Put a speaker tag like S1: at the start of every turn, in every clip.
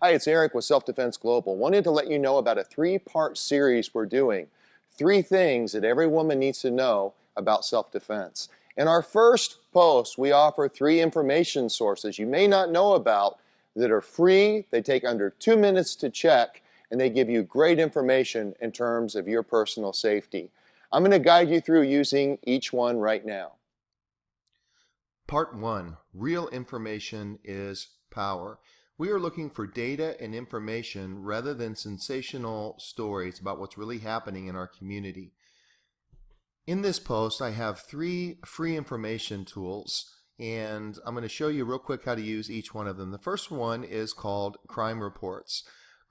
S1: Hi, it's Eric with Self-Defense Global. Wanted to let you know about a three-part series we're doing. 3 things that every woman needs to know about self-defense. In our first post, we offer 3 information sources you may not know about that are free, they take under 2 minutes to check, and they give you great information in terms of your personal safety. I'm going to guide you through using each one right now.
S2: Part 1, Real Information is Power. We are looking for data and information rather than sensational stories about what's really happening in our community. In this post, I have 3 free information tools, and I'm going to show you real quick how to use each one of them. The first one is called Crime Reports.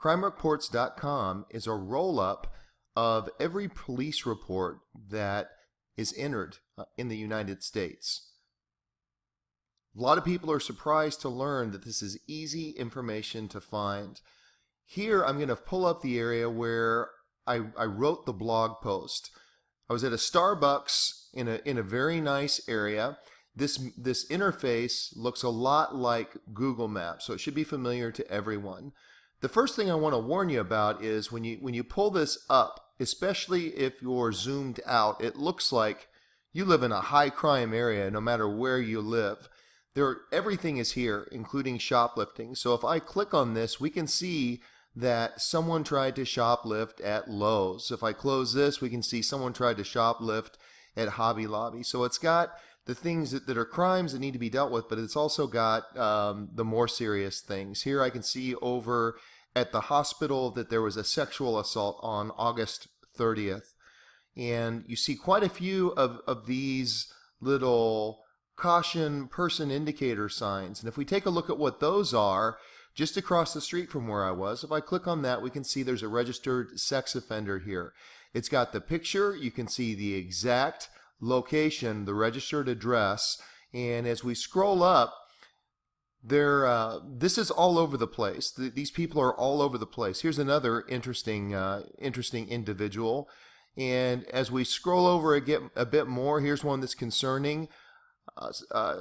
S2: CrimeReports.com is a roll-up of every police report that is entered in the United States. A lot of people are surprised to learn that this is easy information to find. Here I'm going to pull up the area where I wrote the blog post. I was at a Starbucks in a very nice area. This interface looks a lot like Google Maps, so it should be familiar to everyone. The first thing I want to warn you about is when you pull this up, especially if you're zoomed out, it looks like you live in a high crime area no matter where you live. Everything is here, including shoplifting. So if I click on this, we can see that someone tried to shoplift at Lowe's. If I close this, we can see someone tried to shoplift at Hobby Lobby. So it's got the things that are crimes that need to be dealt with, but it's also got the more serious things. Here I can see over at the hospital that there was a sexual assault on August 30th. And you see quite a few of these little caution person indicator signs. And if we take a look at what those are, just across the street from where I was, if I click on that, we can see there's a registered sex offender here. It's got the picture, you can see the exact location, the registered address, and as we scroll up, this is all over the place. These people are all over the place. Here's another interesting individual, and as we scroll over a bit more, here's one that's concerning.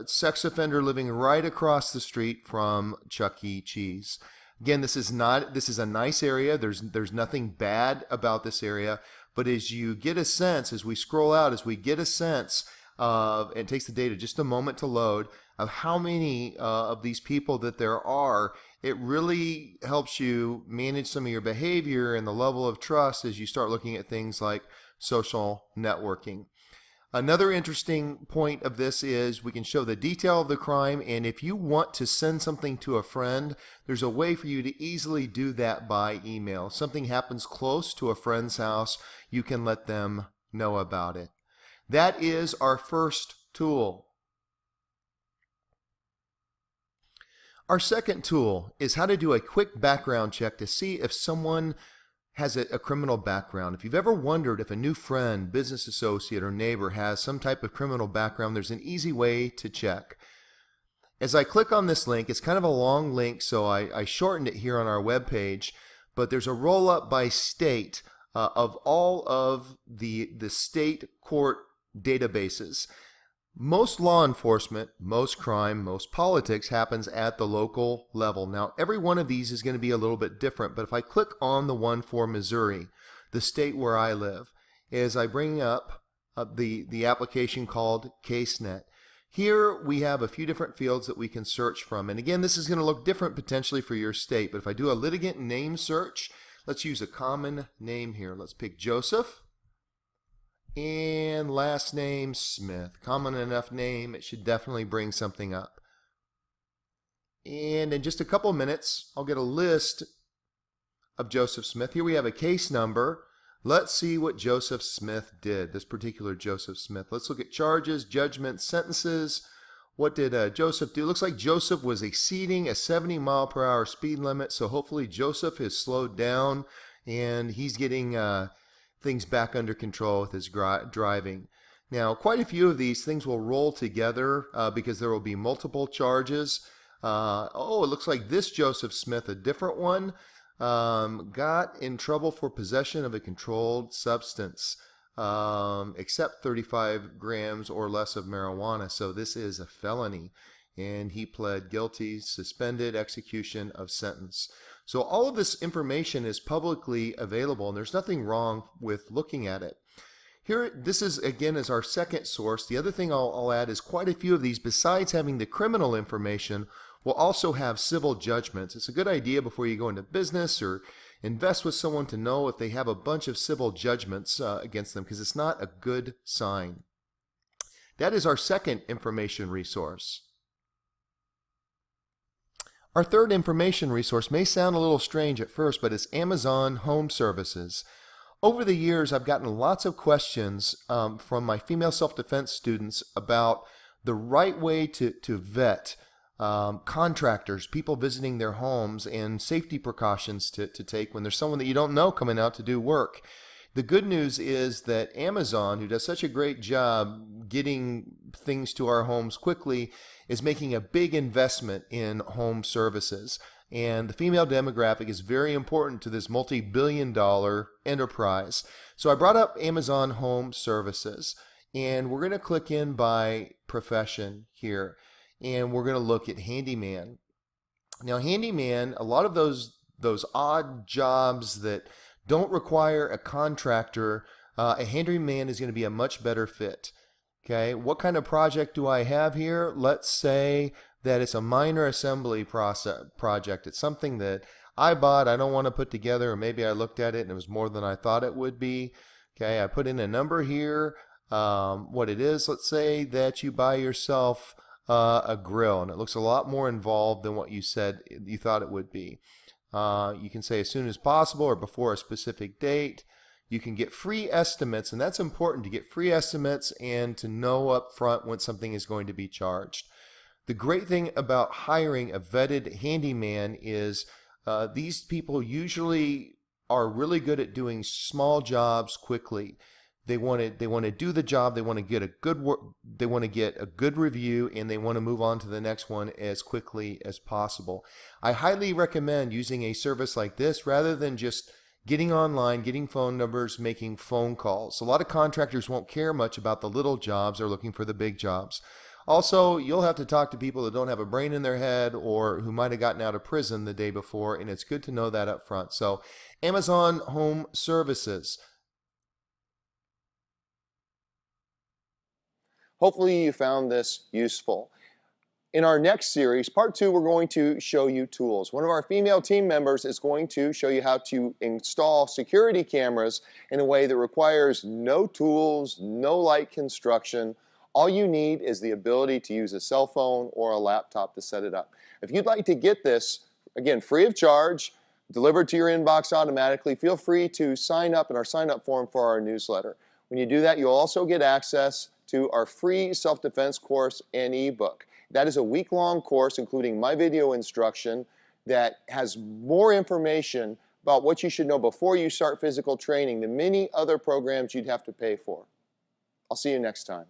S2: Sex offender living right across the street from Chuck E. Cheese. Again, this is a nice area. There's nothing bad about this area, but as you get a sense, as we scroll out, as we get a sense of, and it takes the data just a moment to load, of how many of these people that there are, it really helps you manage some of your behavior and the level of trust as you start looking at things like social networking. Another interesting point of this is we can show the detail of the crime, and if you want to send something to a friend, there's a way for you to easily do that by email. If something happens close to a friend's house, you can let them know about it. That is our first tool. Our second tool is how to do a quick background check to see if someone has a criminal background. If you've ever wondered if a new friend, business associate, or neighbor has some type of criminal background, there's an easy way to check. As I click on this link, it's kind of a long link, so I shortened it here on our webpage, but there's a roll-up by state of all of the state court databases. Most law enforcement, most crime, most politics happens at the local level. Now, every one of these is going to be a little bit different, but if I click on the one for Missouri, the state where I live, as I bring up the application called CaseNet, here we have a few different fields that we can search from. And again, this is going to look different potentially for your state, but if I do a litigant name search, let's use a common name here. Let's pick Joseph. And last name Smith. Common enough name, it should definitely bring something up. And in just a couple minutes, I'll get a list of Joseph Smith. Here we have a case number. Let's see what Joseph Smith did, this particular Joseph Smith. Let's look at charges, judgments, sentences. What did Joseph do? Looks like Joseph was exceeding a 70-mile-per-hour speed limit, so hopefully Joseph has slowed down and he's getting things back under control with his driving. Now, quite a few of these things will roll together because there will be multiple charges. It looks like this Joseph Smith, a different one, got in trouble for possession of a controlled substance, except 35 grams or less of marijuana. So this is a felony, and he pled guilty, suspended execution of sentence. So all of this information is publicly available, and there's nothing wrong with looking at it. Here, this is again is our second source. The other thing I'll add is quite a few of these, besides having the criminal information, will also have civil judgments. It's a good idea before you go into business or invest with someone to know if they have a bunch of civil judgments against them, because it's not a good sign. That is our second information resource. Our third information resource may sound a little strange at first, but it's Amazon Home Services. Over the years, I've gotten lots of questions from my female self-defense students about the right way to vet contractors, people visiting their homes, and safety precautions to take when there's someone that you don't know coming out to do work. The good news is that Amazon, who does such a great job getting things to our homes quickly, is making a big investment in home services. And the female demographic is very important to this multi-billion-dollar enterprise. So I brought up Amazon Home Services, and we're going to click in by profession here, and we're going to look at handyman. Now, handyman, a lot of those odd jobs that don't require a contractor, a handyman is going to be a much better fit. Okay, what kind of project do I have here? Let's say that it's a minor assembly project. It's something that I bought, I don't want to put together, or maybe I looked at it and it was more than I thought it would be. Okay, I put in a number here, what it is. Let's say that you buy yourself a grill, and it looks a lot more involved than what you said you thought it would be. You can say as soon as possible or before a specific date. You can get free estimates, and that's important, to get free estimates and to know up front when something is going to be charged. The great thing about hiring a vetted handyman is these people usually are really good at doing small jobs quickly. They want to do the job. They want to get a good review, and they want to move on to the next one as quickly as possible. I highly recommend using a service like this rather than just getting online, getting phone numbers, making phone calls. A lot of contractors won't care much about the little jobs. They're looking for the big jobs. Also, you'll have to talk to people that don't have a brain in their head or who might have gotten out of prison the day before, and it's good to know that up front. So, Amazon Home Services.
S1: Hopefully you found this useful. In our next series, part 2, we're going to show you tools. One of our female team members is going to show you how to install security cameras in a way that requires no tools, no light construction. All you need is the ability to use a cell phone or a laptop to set it up. If you'd like to get this, again, free of charge, delivered to your inbox automatically, feel free to sign up in our sign-up form for our newsletter. When you do that, you'll also get access to our free self-defense course and ebook. That is a week-long course including my video instruction that has more information about what you should know before you start physical training than many other programs you'd have to pay for. I'll see you next time.